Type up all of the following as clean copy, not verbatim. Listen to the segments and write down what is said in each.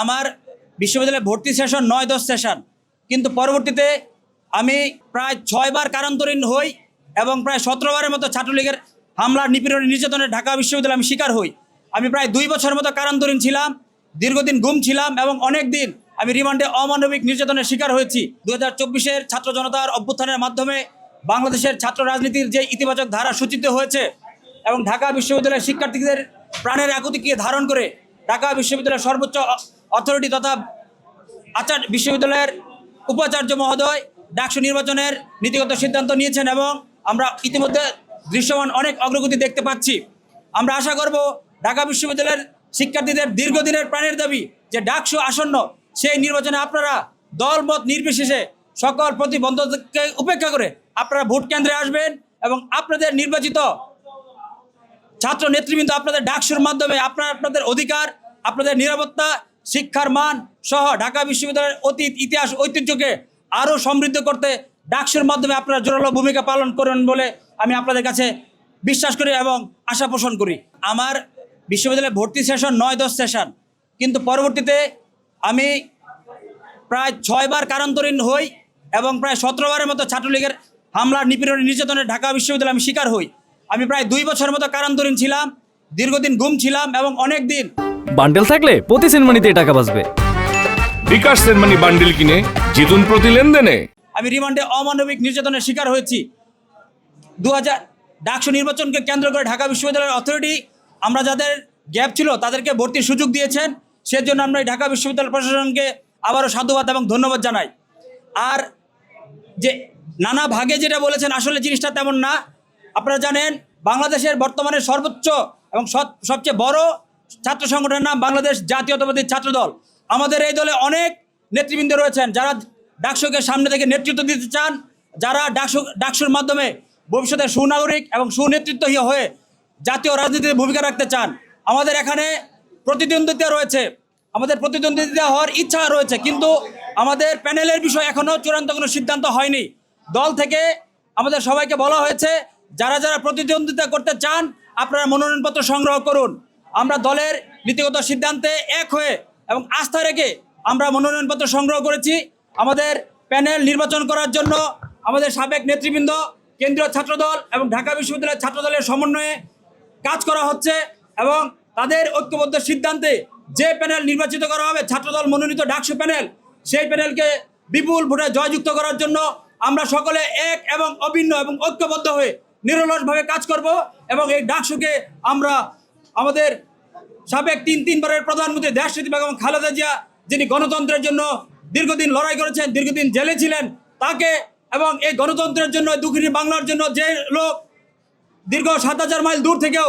আমার বিশ্ববিদ্যালয়ে ভর্তি সেশন ৯-১০ সেশন, কিন্তু পরবর্তীতে আমি প্রায় ৬ বার কারান্তরীণ হই এবং প্রায় ১৭ বারের মতো ছাত্রলীগের হামলা, নিপীড়ন, নির্যাতনের ঢাকা বিশ্ববিদ্যালয়ে আমি শিকার হই। আমি প্রায় ২ বছরের মতো কারান্তরীণ ছিলাম, দীর্ঘদিন গুম ছিলাম এবং অনেক দিন আমি রিমান্ডে অমানবিক নির্যাতনের শিকার হয়েছি। ২০২৪-এর ছাত্র জনতার অভ্যুত্থানের মাধ্যমে বাংলাদেশের ছাত্র রাজনীতির যে ইতিবাচক ধারা সূচিত হয়েছে এবং ঢাকা বিশ্ববিদ্যালয়ের শিক্ষার্থীদের প্রাণের আকুতিকে ধারণ করে ঢাকা বিশ্ববিদ্যালয়ের সর্বোচ্চ অথরিটি তথা বিশ্ববিদ্যালয়ের উপাচার্য মহোদয় ডাকসু নির্বাচনের নীতিগত সিদ্ধান্ত নিয়েছেন এবং আমরা ইতিমধ্যে দৃশ্যমান অনেক অগ্রগতি দেখতে পাচ্ছি। আমরা আশা করব ঢাকা বিশ্ববিদ্যালয়ের শিক্ষার্থীদের দীর্ঘদিনের প্রাণের দাবি যে ডাকসু আসন্ন, সেই নির্বাচনে আপনারা দলমত নির্বিশেষে সকল প্রতিবন্ধককে উপেক্ষা করে আপনারা ভোট কেন্দ্রে আসবেন এবং আপনাদের নির্বাচিত ছাত্র নেতৃবৃন্দ আপনাদের ডাকসুর মাধ্যমে আপনাদের অধিকার, আপনাদের নিরাপত্তা, শিক্ষার মান সহ ঢাকা বিশ্ববিদ্যালয়ের অতীত, ইতিহাস, ঐতিহ্যকে আরও সমৃদ্ধ করতে ডাকসুর মাধ্যমে আপনারা জোরালো ভূমিকা পালন করবেন বলে আমি আপনাদের কাছে বিশ্বাস করি এবং আশা পোষণ করি। আমার বিশ্ববিদ্যালয়ে ভর্তি সেশন ৯-১০ সেশন, কিন্তু পরবর্তীতে আমি প্রায় ৬ বার কারান্তরীণ হই এবং প্রায় ১৭ বারের মতো ছাত্রলীগের হামলা, নিপীড়ন, নির্যাতনের ঢাকা বিশ্ববিদ্যালয়ে আমি শিকার হই। আমি প্রায় ২ বছরের মতো কারান্তরীণ ছিলাম, দীর্ঘদিন গুম ছিলাম এবং অনেক দিন। বান্ডেল থাকলে প্রতি সেনমানিতে টাকা বাঁচবে। বিকাশ সেনমানি বান্ডেল কিনে জিতুন প্রতি লেনদেনে। আমি রিমান্ডে অমানবিক নির্যাতনের শিকার হয়েছি। ২০০০ ডাকসু নির্বাচনকে কেন্দ্র করে ঢাকা বিশ্ববিদ্যালয়ের অথরিটি আমরা যাদের গ্যাপ ছিল তাদেরকে ভর্তির সুযোগ দিয়েছেন, সেজন্য আমরা এই ঢাকা বিশ্ববিদ্যালয় প্রশাসনকে আবারও সাধুবাদ এবং ধন্যবাদ জানাই। আর যে নানা ভাগে যেটা বলেছেন, আসলে জিনিসটা তেমন না। আপনারা জানেন বাংলাদেশের বর্তমানে সর্বোচ্চ এবং সবচেয়ে বড় ছাত্র সংগঠনের নাম বাংলাদেশ জাতীয়তাবাদী ছাত্রদল। আমাদের এই দলে অনেক নেতৃবৃন্দ রয়েছেন যারা ডাকসুকে সামনে থেকে নেতৃত্ব দিতে চান, যারা ডাকসুর মাধ্যমে ভবিষ্যতে সুনাগরিক এবং সুনেতৃত্ব হয়ে জাতীয় রাজনীতিতে ভূমিকা রাখতে চান। আমাদের এখানে প্রতিদ্বন্দ্বিতা রয়েছে, আমাদের প্রতিদ্বন্দ্বিতা হওয়ার ইচ্ছা রয়েছে, কিন্তু আমাদের প্যানেলের বিষয় এখনও চূড়ান্ত কোনো সিদ্ধান্ত হয়নি। দল থেকে আমাদের সবাইকে বলা হয়েছে যারা যারা প্রতিদ্বন্দ্বিতা করতে চান আপনারা মনোনয়নপত্র সংগ্রহ করুন। আমরা দলের নীতিগত সিদ্ধান্তে এক হয়ে এবং আস্থা রেখে আমরা মনোনয়নপত্র সংগ্রহ করেছি। আমাদের প্যানেল নির্বাচন করার জন্য আমাদের সাবেক নেতৃবৃন্দ, কেন্দ্রীয় ছাত্রদল এবং ঢাকা বিশ্ববিদ্যালয়ের ছাত্রদলের সমন্বয়ে কাজ করা হচ্ছে এবং তাদের ঐক্যবদ্ধ সিদ্ধান্তে যে প্যানেল নির্বাচিত করা হবে, ছাত্রদল মনোনীত ডাকসু প্যানেল, সেই প্যানেলকে বিপুল ভোটে জয়যুক্ত করার জন্য আমরা সকলে এক এবং অভিন্ন এবং ঐক্যবদ্ধ হয়ে নিরলসভাবে কাজ করব এবং এই ডাকসুকে আমরা আমাদের সাবেক তিনবারের প্রধানমন্ত্রী দেশনেত্রী বেগম খালেদা জিয়া, যিনি গণতন্ত্রের জন্য দীর্ঘদিন লড়াই করেছেন, দীর্ঘদিন জেলে ছিলেন, তাকে এবং এই গণতন্ত্রের জন্য, দুঃখিনী বাংলার জন্য যে লোক দীর্ঘ ৭,০০০ মাইল দূর থেকেও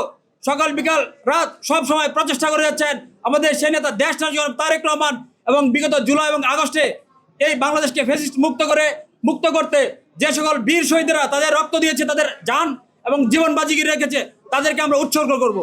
সকাল বিকাল রাত সব সময় প্রচেষ্টা করে যাচ্ছেন, আমাদের সেই নেতা দেশনায়ক তারেক রহমান, এবং বিগত জুলাই এবং আগস্টে এই বাংলাদেশকে ফ্যাসিস্ট মুক্ত করতে যে সকল বীর শহীদরা তাদের রক্ত দিয়েছে, তাদের জান এবং জীবন বাজি রেখেছে, তাদেরকে আমরা উৎসর্গ করব।